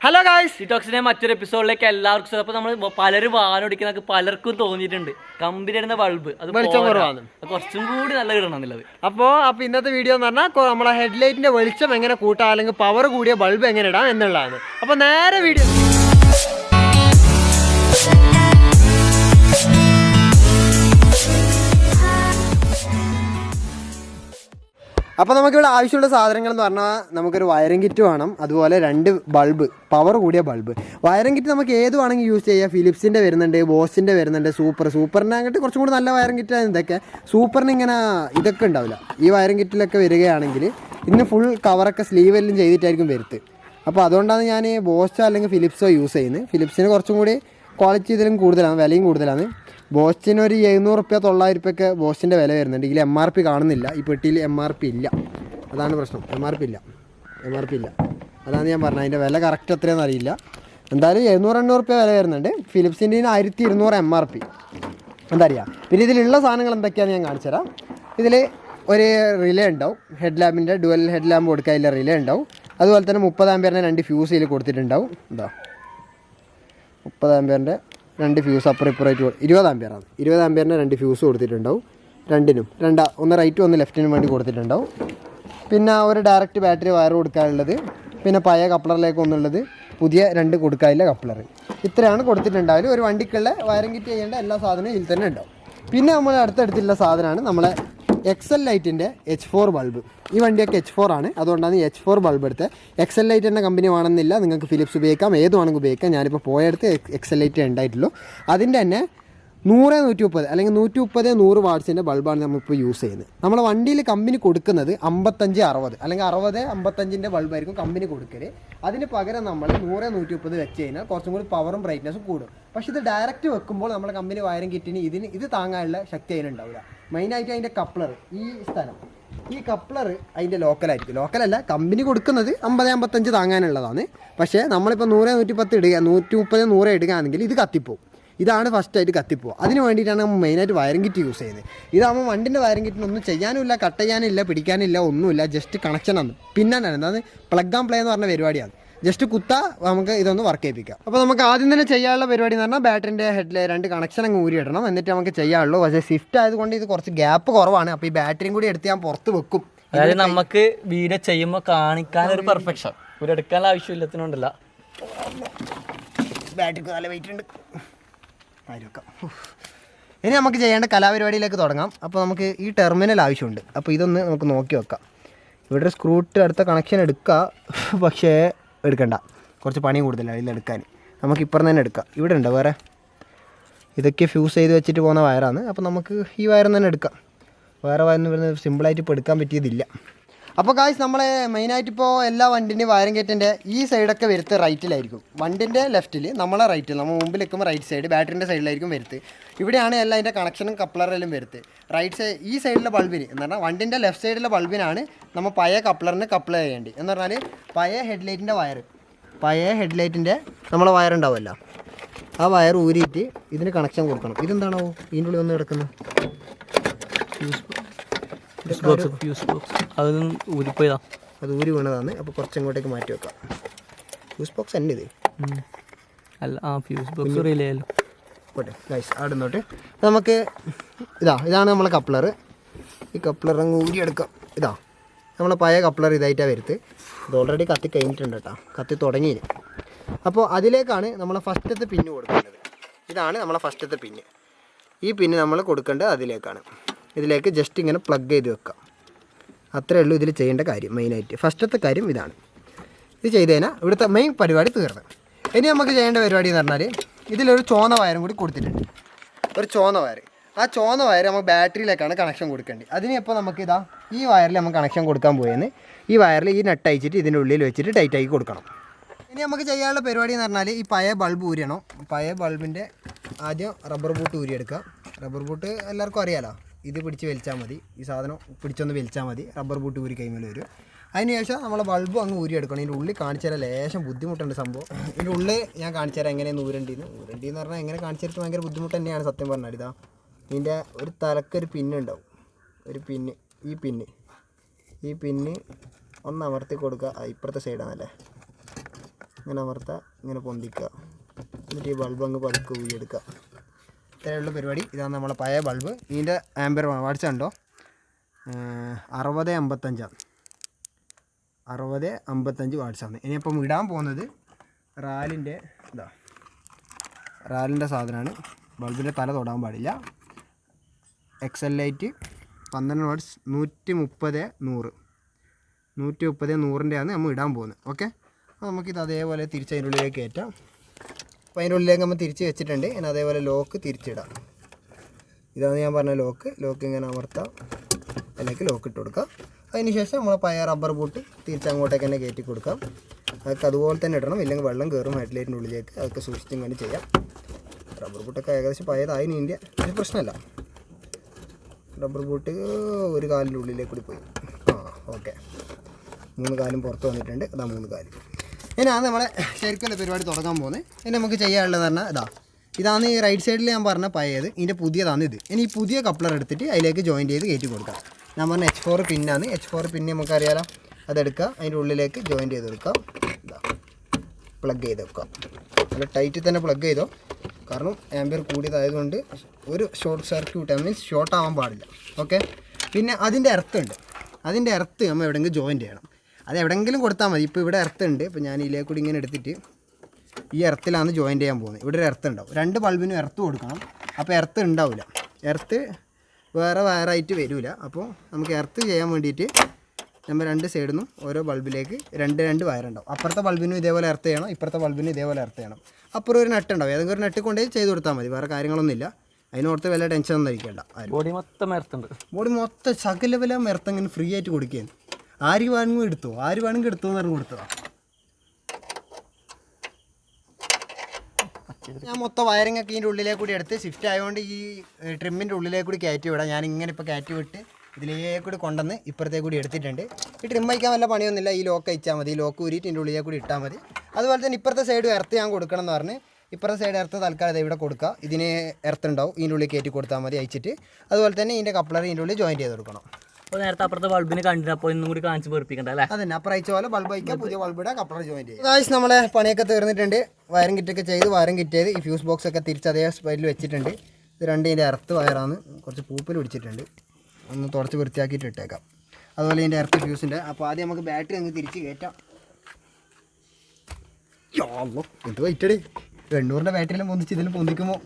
Hello guys, ടിറ്റോക്സിന്റെ മറ്റൊരു എപ്പിസോഡിലേക്ക് എല്ലാവർക്കും. അപ്പോൾ നമ്മൾ പലരും വാഹനം പലർക്കും തോന്നിയിട്ടുണ്ട് കമ്പനി ഇടുന്ന ബൾബ് അത് കുറച്ചും കൂടി നല്ല ഇടണം എന്നുള്ളത്. അപ്പോൾ ഇന്നത്തെ വീഡിയോ എന്ന് പറഞ്ഞാൽ നമ്മളെ ഹെഡ്ലൈറ്റിന്റെ വെളിച്ചം എങ്ങനെ കൂട്ടാം, അല്ലെങ്കിൽ പവർ കൂടിയ ബൾബ് എങ്ങനെ ഇടാം എന്നുള്ളതാണ്. അപ്പോൾ നേരെ വീഡിയോ. അപ്പോൾ നമുക്കിവിടെ ആവശ്യമുള്ള സാധനങ്ങൾ എന്ന് പറഞ്ഞാൽ നമുക്കൊരു വയറിംഗ് കിറ്റ് വേണം, അതുപോലെ 2 ബൾബ്, പവർ കൂടിയ ബൾബ്. വയറിംഗ് കിറ്റ് നമുക്ക് ഏത് വേണമെങ്കിൽ യൂസ് ചെയ്യാം. ഫിലിപ്സിൻ്റെ വരുന്നുണ്ട്, ബോസിൻ്റെ വരുന്നുണ്ട്, സൂപ്പറിൻ്റെ അങ്ങോട്ട് കുറച്ചും കൂടി നല്ല വയറിംഗ് കിറ്റാണ് ഇതൊക്കെ. സൂപ്പറിന് ഇങ്ങനെ ഇതൊക്കെ ഉണ്ടാവില്ല. ഈ വയറിംഗ് കിറ്റിലൊക്കെ വരികയാണെങ്കിൽ ഇന്ന് ഫുൾ കവറൊക്കെ സ്ലീവെല്ലാം ചെയ്തിട്ടായിരിക്കും വരുത്ത്. അപ്പോൾ അതുകൊണ്ടാണ് ഞാൻ ബോസ്റ്റോ അല്ലെങ്കിൽ ഫിലിപ്സോ യൂസ് ചെയ്യുന്നത്. ഫിലിപ്സിന് കുറച്ചും കൂടി ക്വാളിറ്റി ഇതിലും കൂടുതലാണ്, വിലയും കൂടുതലാണ്. ബോസ്റ്റിന് ഒരു 700 റുപ്യ 900 റുപ്യൊക്കെ ബോസ്റ്റിൻ്റെ വില വരുന്നുണ്ട്. ഇതിൽ MRP കാണുന്നില്ല, ഈ പെട്ടിയിൽ MRP ഇല്ല. അതാണ് പ്രശ്നം, MRP ഇല്ല. അതാണ് ഞാൻ പറഞ്ഞത്, അതിൻ്റെ വില കറക്റ്റ് എത്രയാണെന്ന് അറിയില്ല. എന്തായാലും 700-800 റുപ്യ വില വരുന്നുണ്ട്. ഫിലിപ്സിൻ്റെ 1200 MRP എന്താ അറിയാം. പിന്നെ ഇതിലുള്ള സാധനങ്ങൾ എന്തൊക്കെയാണെന്ന് ഞാൻ കാണിച്ചു തരാം. ഇതിൽ ഒരു റിലേ ഉണ്ടാവും, ഹെഡ് ലാമ്പിൻ്റെ ഡുവൽ ഹെഡ് ലാമ്പ് കൊടുക്കാനുള്ള റിലേ ഉണ്ടാവും. അതുപോലെ തന്നെ 30 ആമ്പിയറിൻ്റെ 2 ഫ്യൂസ് ഇതിൽ കൊടുത്തിട്ടുണ്ടാവും. എന്താ 30 ആമ്പിയറിൻ്റെ 2 ഫ്യൂസ് അപ്പുറം ഇപ്പുറമായിട്ട് 20 ആമ്പിയറാണ്. 20 ആമ്പിയറിൻ്റെ 2 ഫ്യൂസ് കൊടുത്തിട്ടുണ്ടാവും. രണ്ടിനും ഒന്ന് റൈറ്റും ഒന്ന് ലെഫ്റ്റിനും വേണ്ടി കൊടുത്തിട്ടുണ്ടാവും. പിന്നെ ഒരു ഡയറക്റ്റ് ബാറ്ററി വയർ കൊടുക്കാനുള്ളത്, പിന്നെ പഴയ കപ്ലറിലേക്ക് ഒന്നുള്ളത്, പുതിയ 2 കൊടുക്കാനുള്ള കപ്ലർ. ഇത്രയാണ് കൊടുത്തിട്ടുണ്ടാവില്ല. ഒരു വണ്ടിക്കുള്ള വയറിംഗ് കിറ്റ് ചെയ്യേണ്ട എല്ലാ സാധനവും ഇതിൽ തന്നെ ഉണ്ടാവും. പിന്നെ നമ്മൾ അടുത്തടുത്തുള്ള സാധനമാണ് നമ്മളെ എക്സൽ ലൈറ്റിൻ്റെ H4 ബൾബ്. ഈ വണ്ടിയൊക്കെ H4 ആണ്, അതുകൊണ്ടാണ് ഈ H4 ബൾബ് എടുത്തത്. എക്സൽ ലൈറ്റ് എന്ന കമ്പനി വേണമെന്നില്ല, നിങ്ങൾക്ക് ഫിലിപ്സ് ഉപയോഗിക്കാം, ഏത് വേണമെങ്കിൽ ഉപയോഗിക്കാം. ഞാനിപ്പോൾ പോയടുത്ത് എക്സൽ ലൈറ്റ് ഉണ്ടായിട്ടുള്ളൂ. അതിൻ്റെ തന്നെ 100-130 അല്ലെങ്കിൽ 130-100 വാട്ട്സിൻ്റെ ബൾബാണ് നമ്മളിപ്പോൾ യൂസ് ചെയ്യുന്നത്. നമ്മളെ വണ്ടിയിൽ കമ്പനി കൊടുക്കുന്നത് 55-60 അല്ലെങ്കിൽ 60-55ൻ്റെ ബൾബായിരിക്കും കമ്പനി കൊടുക്കല്. അതിന് പകരം നമ്മൾ 100-130 വെച്ച് കഴിഞ്ഞാൽ കുറച്ചും കൂടി പവറും ബ്രൈറ്റ്നസ്സും കൂടും. പക്ഷേ ഇത് ഡയറക്റ്റ് വെക്കുമ്പോൾ നമ്മുടെ കമ്പനി വയറിംഗ് കിറ്റിന് ഇത് താങ്ങാനുള്ള ശക്തി അതിനുണ്ടാവില്ല. മെയിനായിട്ട് അതിൻ്റെ കപ്ലർ, ഈ കപ്ലർ അതിൻ്റെ ലോക്കലല്ല, കമ്പനി കൊടുക്കുന്നത് 50-55 താങ്ങാനുള്ളതാണ്. പക്ഷേ നമ്മളിപ്പോൾ 100-110 ഇടുക, 130-100 ഇടുകയാണെങ്കിൽ ഇത് കത്തിപ്പോവും. ഇതാണ് ഫസ്റ്റായിട്ട് കത്തിപ്പോവുക. അതിന് വേണ്ടിയിട്ടാണ് നമ്മൾ മെയിനായിട്ട് വയറിംഗ് കിറ്റ് യൂസ് ചെയ്യുന്നത്. ഇതാകുമ്പോൾ വണ്ടിൻ്റെ വയറിംഗ് കിറ്റിനൊന്നും ചെയ്യാനുമില്ല, കട്ട് ചെയ്യാനില്ല, പിടിക്കാനില്ല, ഒന്നുമില്ല. ജസ്റ്റ് കണക്ഷനാണ്. പിന്നാണ് എന്താണ് പ്ലഗ് ആൻഡ് പ്ലേ എന്ന് പറഞ്ഞ പരിപാടിയാണ്. ജസ്റ്റ് കുത്താ നമുക്ക് ഇതൊന്ന് വർക്ക് ചെയ്യിപ്പിക്കാം. അപ്പോൾ നമുക്ക് ആദ്യം തന്നെ ചെയ്യാനുള്ള പരിപാടി എന്ന് പറഞ്ഞാൽ ബാറ്ററിൻ്റെ ഹെഡിൽ 2 കണക്ഷൻ അങ്ങ് ഊരിയിടണം. എന്നിട്ട് നമുക്ക് ചെയ്യാനുള്ളൂ. പക്ഷേ സ്വിഫ്റ്റ് ആയതുകൊണ്ട് ഇത് കുറച്ച് ഗ്യാപ്പ് കുറവാണ്. അപ്പോൾ ഈ ബാറ്ററിയും കൂടി എടുത്ത് ഞാൻ പുറത്ത് വെക്കും. അതായത് നമുക്ക് വീഡിയോ ചെയ്യുമ്പോൾ കാണിക്കാനൊരു പെർഫെക്ഷൻ, ഒരു എടുക്കാനുള്ള ആവശ്യമില്ലത്തിനുണ്ടല്ല. ബാറ്ററിക്ക് നല്ല വെയിറ്റ് ഉണ്ട്. ഇനി നമുക്ക് ചെയ്യേണ്ട കലാപരിപാടിയിലേക്ക് തുടങ്ങാം. അപ്പോൾ നമുക്ക് ഈ ടെർമിനൽ ആവശ്യമുണ്ട്. അപ്പോൾ ഇതൊന്ന് നമുക്ക് നോക്കി വെക്കാം. ഇവിടെ ഒരു സ്ക്രൂ ഇട്ട് അടുത്ത കണക്ഷൻ എടുക്കുക, പക്ഷേ എടുക്കണ്ട, കുറച്ച് പണി കൂടുതലാണ് ഇതിലെടുക്കാൻ. നമുക്ക് ഇപ്പുറം തന്നെ എടുക്കാം. ഇവിടെ ഉണ്ട് വേറെ, ഇതൊക്കെ ഫ്യൂസ് ചെയ്ത് വെച്ചിട്ട് പോകുന്ന വയറാണ്. അപ്പോൾ നമുക്ക് ഈ വയറിൽ തന്നെ എടുക്കാം. വേറെ വയറിന് വരുന്നത് സിമ്പിളായിട്ട് ഇപ്പോൾ എടുക്കാൻ പറ്റിയതില്ല. അപ്പോൾ ഗായ്സ്, നമ്മളെ മെയിനായിട്ട് ഇപ്പോൾ എല്ലാ വണ്ടിൻ്റെയും വയറിംഗ് ഗേറ്റിൻ്റെ ഈ സൈഡൊക്കെ വരുത്ത് റൈറ്റിലായിരിക്കും. വണ്ടിൻ്റെ ലെഫ്റ്റിൽ, നമ്മളെ റൈറ്റിൽ, നമ്മൾ മുമ്പിൽ നിൽക്കുമ്പോൾ റൈറ്റ് സൈഡ്, ബാറ്ററിൻ്റെ സൈഡിലായിരിക്കും വരുത്ത്. ഇവിടെയാണ് എല്ലാം അതിൻ്റെ കണക്ഷനും കപ്ലറെല്ലാം വരുത്ത്. റൈറ്റ് സൈഡ് ഈ സൈഡിലെ ബൾബിന് എന്ന് പറഞ്ഞാൽ വണ്ടിൻ്റെ ലെഫ്റ്റ് സൈഡിലെ ബൾബിനാണ് നമ്മൾ പഴയ കപ്ലറിന് കപ്ലർ ചെയ്യേണ്ടി. എന്ന് പറഞ്ഞാൽ പഴയ ഹെഡ്ലൈറ്റിൻ്റെ നമ്മളെ വയറുണ്ടാവുമല്ലോ, ആ വയർ ഊരിയിട്ട് ഇതിന് കണക്ഷൻ കൊടുക്കണം. ഇതെന്താണോ ഇതിൻ്റെ ഉള്ളിൽ ഒന്ന് കിടക്കുന്നത്? അത് ഊരി വീണതാണ്. അപ്പോൾ കുറച്ചിങ്ങോട്ടേക്ക് മാറ്റി വെക്കാം. ഫ്യൂസ് ബോക്സ് തന്നെ ഇത് അല്ല, ഫ്യൂസ് ബോക്സ് റിലേ അല്ലോ. പോട്ടെ ഗൈസ്, അവിടെ നിന്നോട്ട് നമുക്ക് ഇതാണ് നമ്മളെ കപ്ലർ. ഈ കപ്ലർ അങ്ങ് ഊരിയെടുക്കാം. നമ്മളെ പഴയ കപ്ലർ ഇതായിട്ടാണ് വരുത്ത്. ഇത് ഓൾറെഡി കത്തി കഴിഞ്ഞിട്ടുണ്ട് കേട്ടോ, കത്തി തുടങ്ങിയിന്. അപ്പോൾ അതിലേക്കാണ് നമ്മളെ ഫസ്റ്റത്തെ പിന്ന് കൊടുക്കേണ്ടത്. ഇതാണ് നമ്മളെ ഫസ്റ്റത്തെ പിന്ന്. ഈ പിന്ന് നമ്മൾ കൊടുക്കേണ്ടത് അതിലേക്കാണ്. ഇതിലേക്ക് ജസ്റ്റ് ഇങ്ങനെ പ്ലഗ് ചെയ്ത് വെക്കാം. അത്രയേ ഉള്ളൂ ഇതിൽ ചെയ്യേണ്ട കാര്യം. മെയിനായിട്ട് ഫസ്റ്റത്തെ കാര്യം ഇതാണ്. ഇത് ചെയ്ത് കഴിഞ്ഞാൽ ഇവിടുത്തെ മെയിൻ പരിപാടി തീർന്നു. ഇനി നമുക്ക് ചെയ്യേണ്ട പരിപാടി എന്ന് പറഞ്ഞാൽ ഇതിലൊരു ചോന്ന വയറും കൂടി കൊടുത്തിട്ടുണ്ട്. ഒരു ചോന്ന വയർ, ആ ചോന്ന വയർ നമ്മൾ ബാറ്ററിയിലേക്കാണ് കണക്ഷൻ കൊടുക്കേണ്ടത്. അതിന് ഇപ്പോൾ നമുക്ക് ഈ വയറിൽ നമുക്ക് കണക്ഷൻ കൊടുക്കാൻ പോയെന്ന് ഈ വയറിൽ ഈ നെട്ട് അയച്ചിട്ട് ഇതിൻ്റെ ഉള്ളിൽ വെച്ചിട്ട് ടൈറ്റാക്കി കൊടുക്കണം. ഇനി നമുക്ക് ചെയ്യാനുള്ള പരിപാടി എന്ന് പറഞ്ഞാൽ ഈ പഴയ ബൾബ് ഊരിയണം. പഴയ ബൾബിൻ്റെ ആദ്യം റബ്ബർ ബൂട്ട് ഊരിയെടുക്കുക. റബ്ബർ ബൂട്ട് എല്ലാവർക്കും അറിയാലോ, ഇത് പിടിച്ച് വലിച്ചാൽ മതി. ഈ സാധനം പിടിച്ചൊന്ന് വലിച്ചാൽ മതി, റബ്ബർ ബൂട്ട് ഊരി കൈമേൽ വരും. അതിന് ശേഷം നമ്മളെ ബൾബ് അങ്ങ് ഊരിയെടുക്കണം. ഇതിൻ്റെ ഉള്ളിൽ കാണിച്ചു തരാൻ ലേശം ബുദ്ധിമുട്ടുണ്ട് സംഭവം. ഇതിൻ്റെ ഉള്ളിൽ ഞാൻ കാണിച്ചു തരാം എങ്ങനെയാണ് ഊരണ്ടിന്ന് പറഞ്ഞാൽ എങ്ങനെ കാണിച്ചു തരത്ത് ഭയങ്കര ബുദ്ധിമുട്ട് തന്നെയാണ് സത്യം പറഞ്ഞാൽ. ഇതിൻ്റെ ഒരു തലക്കൊരു പിന്നുണ്ടാവും, ഒരു പിന്ന്, ഈ പിന്ന് ഒന്ന് അമർത്തി കൊടുക്കുക. ഇപ്പുറത്തെ സൈഡാണല്ലേ, ഇങ്ങനെ അമർത്തുക, ഇങ്ങനെ പൊന്തിക്കുക, എന്നിട്ട് ഈ ബൾബ് അങ്ങ് പതുക്കെ ഊരിയെടുക്കുക. ഇത്രയുള്ള പരിപാടി. ഇതാണ് നമ്മളെ പഴയ ബൾബ്. ഇതിൻ്റെ ആംബിയർ വാട്ട്സ് ഉണ്ടോ 6055 6055 വാട്ട്സാണ്. ഇനിയിപ്പം ഇടാൻ പോകുന്നത് റാലിൻ്റെ സാധനമാണ്. ബൾബിൻ്റെ തല തൊടാൻ പാടില്ല. എക്സൽ ലൈറ്റ് 12 വാട്ട്സ് 130/100 നമ്മൾ ഇടാൻ പോകുന്നത്. ഓക്കെ, അപ്പോൾ നമുക്കിത് അതേപോലെ തിരിച്ച് അതിൻ്റെ ഉള്ളിലേക്ക് കയറ്റാം. അപ്പോൾ അതിൻ്റെ ഉള്ളിലേക്ക് നമ്മൾ തിരിച്ച് വെച്ചിട്ടുണ്ട്. ഇനി അതേപോലെ ലോക്ക് തിരിച്ചിടാം. ഇതാണ് ഞാൻ പറഞ്ഞ ലോക്ക് ഇങ്ങനെ അമർത്താം, അതിലേക്ക് ലോക്ക് ഇട്ട് കൊടുക്കാം. അതിന് ശേഷം നമ്മൾ പഴയ റബ്ബർ ബൂട്ട് തിരിച്ചങ്ങോട്ടേക്ക് തന്നെ കയറ്റി കൊടുക്കാം. അതൊക്കെ അതുപോലെ തന്നെ ഇടണം, ഇല്ലെങ്കിൽ വെള്ളം കയറും ഹെഡ്ലൈറ്റിൻ്റെ ഉള്ളിലേക്ക്. അതൊക്കെ സൂക്ഷിച്ച് ഇങ്ങനെ ചെയ്യാം. റബ്ബർ ബൂട്ടൊക്കെ ഏകദേശം പഴയതായി നീന്തിയ ഒരു പ്രശ്നമല്ല. റബ്ബർ ബൂട്ട് ഒരു കാലിൻ്റെ ഉള്ളിലേക്ക് കൂടി പോയി. ഓക്കെ, 3 കാലും പുറത്ത് വന്നിട്ടുണ്ട്. അതാ 3 കാല്. ഇനിയാണ് നമ്മളെ ശരിക്കുള്ള പരിപാടി തുടങ്ങാൻ പോകുന്നത്. ഇനി നമുക്ക് ചെയ്യാനുള്ളത് പറഞ്ഞാൽ ഇതാണ് ഈ റൈറ്റ് സൈഡിൽ ഞാൻ പറഞ്ഞ പഴയത്. ഇതിൻ്റെ പുതിയതാണ് ഇത്. ഇനി ഈ പുതിയ കപ്ലർ എടുത്തിട്ട് അതിലേക്ക് ജോയിൻറ്റ് ചെയ്ത് കയറ്റി കൊടുക്കാം. ഞാൻ പറഞ്ഞ H4 പിന്നാണ്. H4 പിന്ന് നമുക്കറിയാലോ, അതെടുക്കുക, അതിൻ്റെ ഉള്ളിലേക്ക് ജോയിൻറ്റ് ചെയ്ത് കൊടുക്കാം. പ്ലഗ് ചെയ്ത് വെക്കാം. നല്ല ടൈറ്റിൽ തന്നെ പ്ലഗ് ചെയ്തോ, കാരണം ആംബിയർ കൂടിയതായതുകൊണ്ട് ഒരു ഷോർട്ട് സർക്യൂട്ട് മീൻസ് ഷോർട്ട് ആവാൻ പാടില്ല. ഓക്കെ, പിന്നെ അതിൻ്റെ എർത്തുണ്ട്. അതിൻ്റെ എർത്ത് നമ്മൾ എവിടെയെങ്കിലും ജോയിൻറ്റ് ചെയ്യണം. അത് എവിടെയെങ്കിലും കൊടുത്താൽ മതി. ഇപ്പോൾ ഇവിടെ എർത്ത് ഉണ്ട്. ഇപ്പോൾ ഞാൻ ഇതിലേക്ക് കൂടി ഇങ്ങനെ എടുത്തിട്ട് ഈ എർത്തിലാണ് ജോയിൻറ്റ് ചെയ്യാൻ പോകുന്നത്. ഇവിടെ ഒരു എർത്ത് ഉണ്ടാവും. 2 ബൾബിനും എർത്ത് കൊടുക്കണം. അപ്പോൾ എർത്ത് ഉണ്ടാവില്ല, എർത്ത് വേറെ വയറായിട്ട് വരില്ല. അപ്പോൾ നമുക്ക് എർത്ത് ചെയ്യാൻ വേണ്ടിയിട്ട് നമ്മൾ 2 സൈഡിൽ നിന്നും ഓരോ ബൾബിലേക്ക് 2 വയറുണ്ടാവും. അപ്പുറത്തെ ബൾബിനും ഇതേപോലെ എർത്ത് ചെയ്യണം, ഇപ്പുറത്തെ ബൾബിനും ഇതേപോലെ എർത്ത് ചെയ്യണം. അപ്പുറം ഒരു നെട്ട് ഉണ്ടാവും. ഏതെങ്കിലും ഒരു നെട്ട് കൊണ്ടുപോയി ചെയ്ത് കൊടുത്താൽ മതി. വേറെ കാര്യങ്ങളൊന്നുമില്ല. അതിനോർത്ത് വല്ല ടെൻഷനൊന്നും ഇരിക്കേണ്ട. ബോഡി മൊത്തം സകല മെർത്തങ്ങനെ ഫ്രീ ആയിട്ട് കൊടുക്കുകയാണ്. ആര് വേണമെങ്കിലും എടുത്തോ എന്ന് പറഞ്ഞ് കൊടുത്തതാ. ഞാൻ മൊത്തം വയറിംഗ് ഒക്കെ ഇതിൻ്റെ ഉള്ളിലേക്ക് കൂടി എടുത്ത് ഷിഫ്റ്റ് ആയതുകൊണ്ട് ഈ ട്രിമ്മിൻ്റെ ഉള്ളിലേക്ക് കൂടി കയറ്റി വിടാം. ഞാൻ ഇങ്ങനെ ഇപ്പോൾ കയറ്റി വിട്ട് ഇതിലേക്ക് കൂടി കൊണ്ടുവന്ന് ഇപ്പുറത്തേക്ക് കൂടി എടുത്തിട്ടുണ്ട്. ഈ ട്രിം വയ്ക്കാൻ വല്ല പണിയൊന്നുമില്ല. ഈ ലോക്ക് അയച്ചാൽ മതി. ഈ ലോക്ക് ഊരിയിട്ട് ഇതിൻ്റെ ഉള്ളിലേക്ക് കൂടി ഇട്ടാൽ മതി. അതുപോലെ തന്നെ ഇപ്പുറത്തെ സൈഡ് എർത്ത് ഞാൻ കൊടുക്കണം എന്ന് പറഞ്ഞ് ഇപ്പുറത്തെ സൈഡ് എർത്ത് തൽക്കാലം ഇവിടെ കൊടുക്കുക. ഇതിന് എർത്ത് ഉണ്ടാവും, ഇതിൻ്റെ ഉള്ളിൽ കയറ്റി കൊടുത്താൽ മതി അയച്ചിട്ട്. അതുപോലെ തന്നെ ഇതിൻ്റെ കപ്ലർ ഇതിൻ്റെ ഉള്ളിൽ ജോയിൻറ്റ് ചെയ്ത് കൊടുക്കണം. അപ്പോൾ നേരത്തെ അപ്പുറത്തെ ബൾബിന് കണ്ടിട്ടപ്പോൾ ഇന്നും കൂടി കാണിച്ച് പെറുപ്പിക്കണ്ട അല്ലേ? അതന്നെ, അപ്പുറം അയച്ച പോലെ ബൾബ് അയക്കാം, പുതിയ ബൾബിടെ കപ്ലർ ജോയിൻറ്റ് ചെയ്യും. ഗായ്സ്, നമ്മളെ പണിയൊക്കെ തീർന്നിട്ടുണ്ട്. വയറിംഗ് കിറ്റൊക്കെ ചെയ്ത് ഈ ഫ്യൂസ് ബോക്സ് ഒക്കെ തിരിച്ച് അതേ സ്പൈഡിൽ വെച്ചിട്ടുണ്ട്. ഇത് 2 ഇതിൻ്റെ എർത്ത് വയറാണ്. കുറച്ച് പൂപ്പിൽ പിടിച്ചിട്ടുണ്ട്. ഒന്ന് തുടച്ച് വൃത്തിയാക്കിയിട്ട് ഇട്ടേക്കാം. അതുപോലെ ഇതിൻ്റെ എർത്ത് ഫ്യൂസിൻ്റെ. അപ്പോൾ ആദ്യം നമുക്ക് ബാറ്ററി അങ്ങ് തിരിച്ച് കയറ്റാം. എന്ത് വൈറ്റടി 800-ൻ്റെ ബാറ്ററിയിലും പൊന്തിച്ച് ഇതിൽ പൊന്തിക്കുമ്പോൾ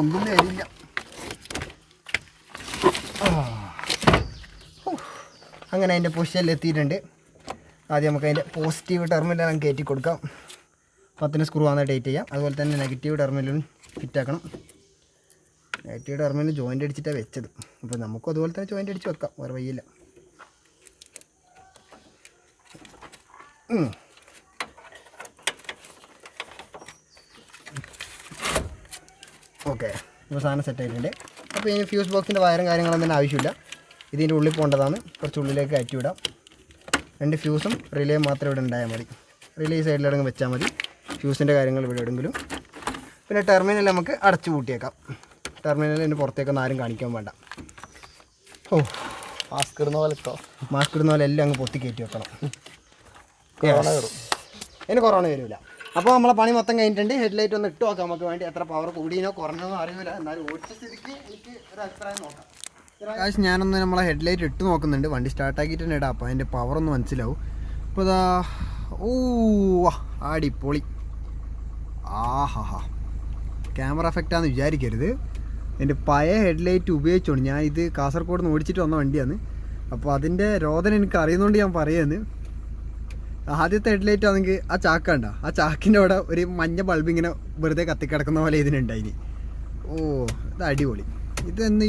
ഒന്നും വരില്ല. അങ്ങനെ അതിൻ്റെ പൊസിഷനിൽ എത്തിയിട്ടുണ്ട്. ആദ്യം നമുക്ക് അതിൻ്റെ പോസിറ്റീവ് ടെർമിനൽ കയറ്റി കൊടുക്കാം. 10 സ്ക്രൂ ആണ് ടൈറ്റ് ചെയ്യാം. അതുപോലെ തന്നെ നെഗറ്റീവ് ടെർമിനലും ഫിറ്റാക്കണം. നെഗറ്റീവ് ടെർമിനൽ ജോയിൻ്റ് അടിച്ചിട്ടാണ് വെച്ചത്. അപ്പോൾ നമുക്കും അതുപോലെ തന്നെ ജോയിൻ്റ് അടിച്ച് വെക്കാം, വേറെ വയ്യില്ല. ഓക്കെ, ഇപ്പോൾ സാധനം സെറ്റ് ആയിട്ടുണ്ട്. അപ്പോൾ ഇനി ഫ്യൂസ് ബോക്സിൻ്റെ വയറും കാര്യങ്ങളൊന്നും തന്നെ ആവശ്യമില്ല. ഇതിൻ്റെ ഉള്ളിൽ പോകേണ്ടതാണ്. കുറച്ച് ഉള്ളിലേക്ക് കയറ്റി വിടാം. 2 ഫ്യൂസും റിലേ മാത്രം ഇവിടെ ഉണ്ടായാൽ മതി. റിലേ സൈഡിലിടങ്ങ് വെച്ചാൽ മതി. ഫ്യൂസിൻ്റെ കാര്യങ്ങൾ ഇവിടെ എവിടെയെങ്കിലും. പിന്നെ ടെർമിനൽ നമുക്ക് അടച്ചു പൂട്ടിയേക്കാം. ടെർമിനലിന് പുറത്തേക്കൊന്നും ആരും കാണിക്കാൻ വേണ്ട. മാസ്ക് ഇടുന്ന പോലെ എല്ലാം അങ്ങ് പൊത്തി കയറ്റി വെക്കണം. അതിന് കൊറോണ വരില്ല. അപ്പോൾ നമ്മളെ പണി മൊത്തം കഴിഞ്ഞിട്ടുണ്ട്. ഹെഡ്ലൈറ്റ് ഒന്ന് ഇട്ട് നോക്കാം. നമുക്ക് വേണ്ടി എത്ര പവർ കൂടിയോ കുറഞ്ഞോ അറിയില്ല. എന്നാലും ഓടിച്ച സ്ഥിതിക്ക് എനിക്ക് ഒരു അഭിപ്രായം നോക്കാം. ഞാനൊന്ന് നമ്മളെ ഹെഡ്ലൈറ്റ് ഇട്ട് നോക്കുന്നുണ്ട്. വണ്ടി സ്റ്റാർട്ടാക്കിയിട്ട് തന്നെ ഇടാം. അപ്പോൾ അതിൻ്റെ പവറൊന്ന് മനസ്സിലാവും. ഇപ്പോൾ ഇതാ അടിപൊളി. ക്യാമറ എഫക്റ്റാന്ന് വിചാരിക്കരുത്. എൻ്റെ പഴയ ഹെഡ്ലൈറ്റ് ഉപയോഗിച്ചോണ്ട് ഞാൻ ഇത് കാസർഗോഡ് നിന്ന് ഓടിച്ചിട്ട് വന്ന വണ്ടിയാണ്. അപ്പോൾ അതിൻ്റെ രോദന എനിക്ക് അറിയുന്നതുകൊണ്ട് ഞാൻ പറയുന്നത്. ആദ്യത്തെ ഹെഡ്ലൈറ്റ് ആണെങ്കിൽ ആ ചാക്കണ്ട, ആ ചാക്കിൻ്റെ അവിടെ ഒരു മഞ്ഞ ബൾബ് ഇങ്ങനെ വെറുതെ കത്തിക്കിടക്കുന്ന പോലെ ഇതിനുണ്ടായിന്. ഇത് അടിപൊളി.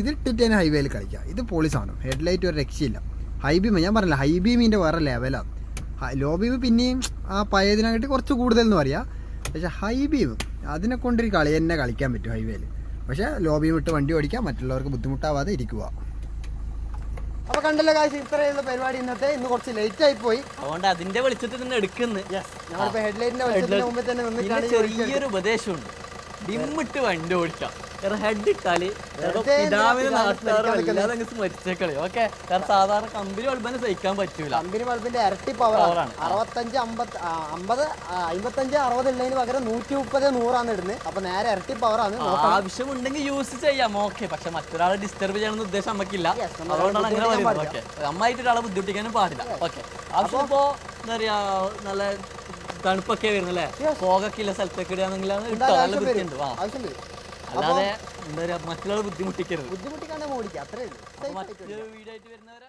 ഇതിട്ടിട്ട് തന്നെ ഹൈവേയിൽ കളിക്കാം. ഇത് പൊളി സാധനം. ഹെഡ്ലൈറ്റ് ഒരു രക്ഷയില്ല. ഹൈ ബീം ഞാൻ പറഞ്ഞില്ല, ഹൈ ബീമിൻ്റെ വേറെ ലെവലാണ്. ലോ ബീം പിന്നെയും ആ പഴയതിനായിട്ട് കുറച്ച് കൂടുതൽ എന്ന് പറയാം. പക്ഷേ ഹൈ ബീം അതിനെ കൊണ്ടൊരു കളി തന്നെ കളിക്കാൻ പറ്റും ഹൈവേയിൽ. പക്ഷേ ലോ ബീം ഇട്ട് വണ്ടി ഓടിക്കാം, മറ്റുള്ളവർക്ക് ബുദ്ധിമുട്ടാവാതെ ഇരിക്കുക. അപ്പോൾ കണ്ടല്ലോ കാശ്, ഇത്രയുള്ള പരിപാടി ഇന്നത്തെ. ഇന്ന് കുറച്ച് ലേറ്റ് ആയി പോയി. അതുകൊണ്ട് അതിന്റെ വെളിച്ചത്തിൽ നിന്ന് എടുക്കുന്നത്. ഞങ്ങളിപ്പോൾ ഹെഡ്ലൈറ്റിന്റെ വെളിച്ചത്തിന് മുമ്പ് തന്നെ ചെറിയൊരു ഉപദേശമുണ്ട്. ഡിമ്മിട്ട് വണ്ടി ഓടിക്കാം. കാരണം ഹെഡ് ഇട്ടാല് പിതാവിന് നാട്ടുകാർ മരിച്ചേക്കളി. ഓക്കെ, കാരണം സാധാരണ കമ്പനി ബൾബിനെ സഹിക്കാൻ പറ്റൂല. കമ്പനി ബൾബിന്റെ ഇരട്ടി പവറാണ്. 65, 50, 55, 60 ഉള്ളതിന് പകരം 130, 100 ഇടുന്നത്. അപ്പൊ നേരെ ഇരട്ടി പവറാണ്. ആവശ്യമുണ്ടെങ്കിൽ യൂസ് ചെയ്യാം, ഓക്കെ. പക്ഷെ മറ്റൊരാളെ ഡിസ്റ്റർബ് ചെയ്യണമെന്ന് ഉദ്ദേശം നമുക്കില്ല. അതുകൊണ്ടാണ് അങ്ങനെ പറയുന്നത്. ഓക്കെ, നമ്മായിട്ട് ഒരാളെ ബുദ്ധിമുട്ടിക്കാനും പാടില്ല. ഓക്കെ, ആവശ്യം ഇപ്പോ എന്താ പറയാ നല്ല തണുപ്പൊക്കെ വരുന്നല്ലേ, പോകൊക്കെ ഇല്ല സ്ഥലത്തൊക്കെ ഇടുകയാണെങ്കിലാണ് ഇട്ടോ നല്ല ബുദ്ധിമുണ്ട്. അല്ലാതെ എന്താ പറയാ മറ്റുള്ള ബുദ്ധിമുട്ടിക്കരുത്. ബുദ്ധിമുട്ടിക്കാണ്ട് ഓടിക്കുക, അത്രേ ഉള്ളൂ. മറ്റൊരു വീഡിയോ ആയിട്ട് വരുന്നവരെ